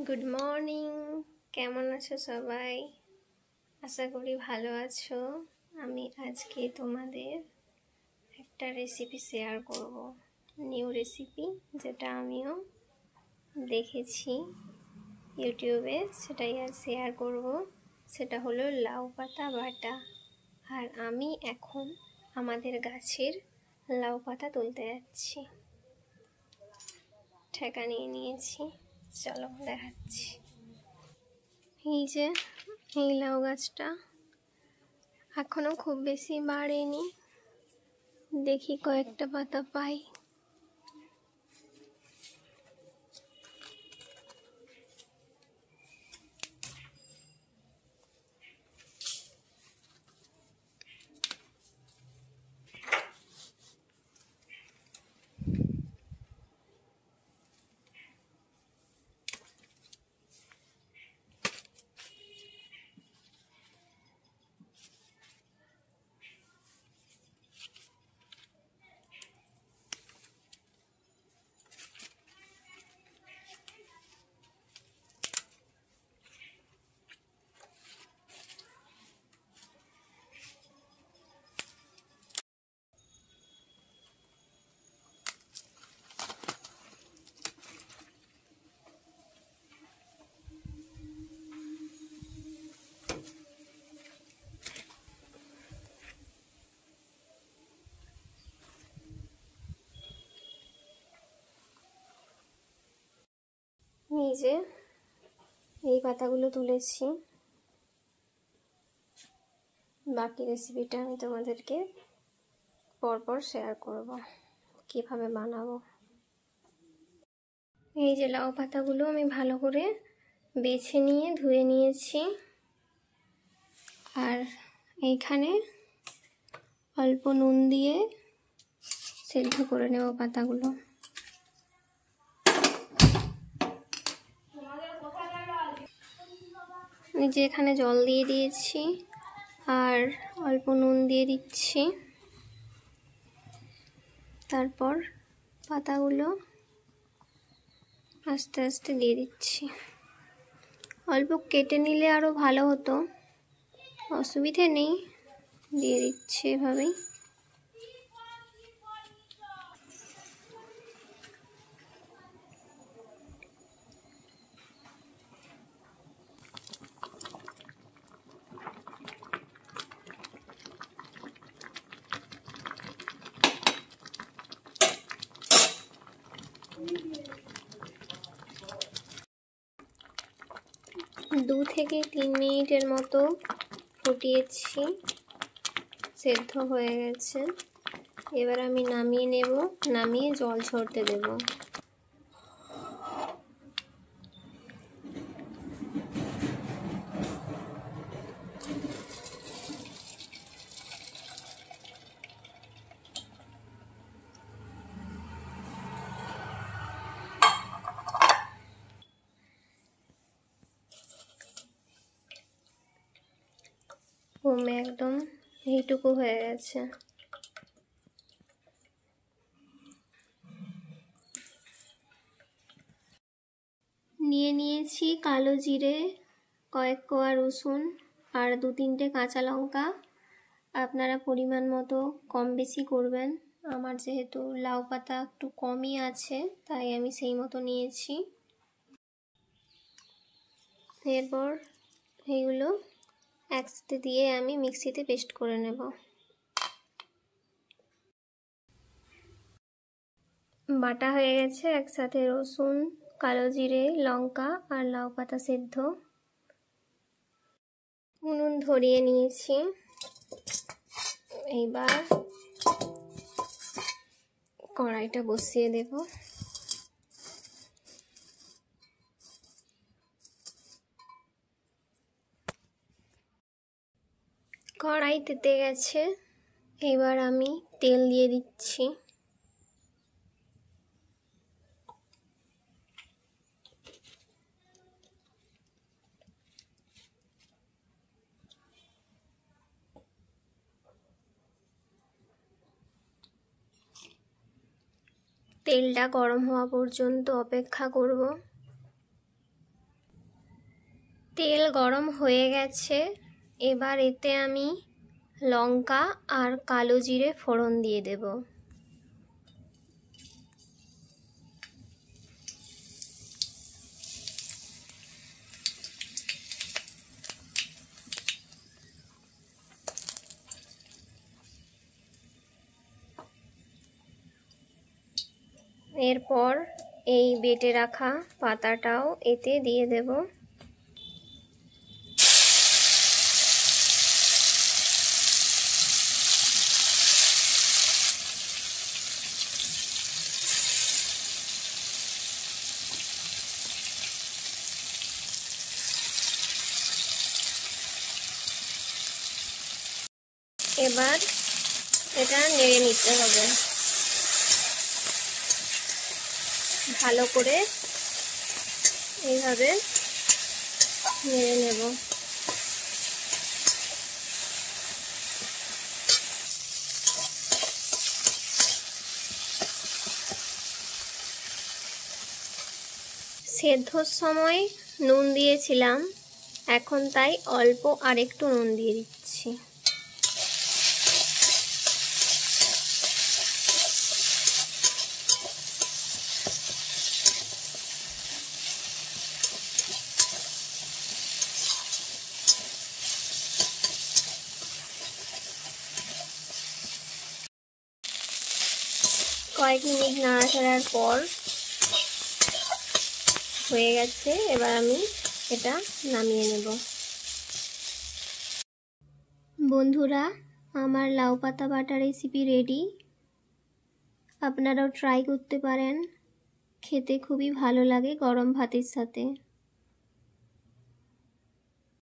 Good morning, কেমন আছো সবাই? আশা করি ভালো আছো। আমি আজকে তোমাদের একটা রেসিপি শেয়ার করব, নিউ রেসিপি, যেটা আমিও দেখেছি ইউটিউবে, সেটাই আর শেয়ার করব। সেটা হলো লাউ পাতা বাটা। আর আমি এখন আমাদের গাছের লাউ পাতা তুলতে যাচ্ছি। ঠেকা নিয়ে নিয়েছি, চলো দেখাচ্ছি। এই যে এই লাউ গাছটা এখনো খুব বেশি বাড়েনি, দেখি কয়েকটা পাতা পাই। এই যে এই পাতাগুলো তুলেছি, বাকি রেসিপিটা আমি তোমাদেরকে পরপর শেয়ার করব কিভাবে বানাবো। এই যে লাউ পাতাগুলো আমি ভালো করে বেছে নিয়ে ধুয়ে নিয়েছি, আর এইখানে অল্প নুন দিয়ে সেদ্ধ করে নেব পাতাগুলো। আমি যে এখানে জল দিয়ে দিয়েছি আর অল্প নুন দিয়ে দিচ্ছি, তারপর পাতাগুলো আস্তে আস্তে দিয়ে দিচ্ছি। অল্প কেটে নিলে আরও ভালো হতো, অসুবিধে নেই, দিয়ে দিচ্ছি এভাবেই। দু থেকে 3 মিনিটের মতো ফুটিয়েছি, সেদ্ধ হয়ে গেছে। এবার আমি নামিয়ে নেব, নামিয়ে জল ঝরতে দেব। কমে একদম এইটুকু হয়ে গেছে। নিয়ে নিয়েছি কালো জিরে, কয়েক কোয়া রসুন আর 2-3টে কাঁচা লঙ্কা। আপনারা পরিমাণ মতো কম বেশি করবেন, আমার যেহেতু লাউ পাতা একটু কমই আছে তাই আমি সেই মতো নিয়েছি। এরপর এইগুলো একসাথে দিয়ে আমি মিক্সিতে পেস্ট করে নেব। বাটা হয়ে গেছে একসাথে রসুন, কালো জিরে, লঙ্কা আর লাউ পাতা সেদ্ধ। উনুন ধরিয়ে নিয়েছি, এইবার কড়াইটা বসিয়ে দেব। কড়াই তেতে গেছে, এবার আমি তেল দিয়ে দিচ্ছি। তেলটা গরম হওয়া পর্যন্ত অপেক্ষা করব। তেল গরম হয়ে গেছে, এবার এতে আমি লঙ্কা আর কালো জিরে ফোড়ন দিয়ে দেব। এরপর এই বেটে রাখা পাতাটাও এতে দিয়ে দেব। এবার এটা নেড়ে নিতে হবে ভালো করে, এইভাবে নেড়ে নেব। সেদ্ধর সময় নুন দিয়েছিলাম, এখন তাই অল্প আরেকটু নুন দিয়ে দিচ্ছি। কয়েক মিনিট নাড়াচাড়ার পর হয়ে গেছে, এবার আমি এটা নামিয়ে নেব। বন্ধুরা, আমার লাউ পাতা বাটা রেসিপি রেডি। আপনারাও ট্রাই করতে পারেন, খেতে খুবই ভালো লাগে গরম ভাতের সাথে।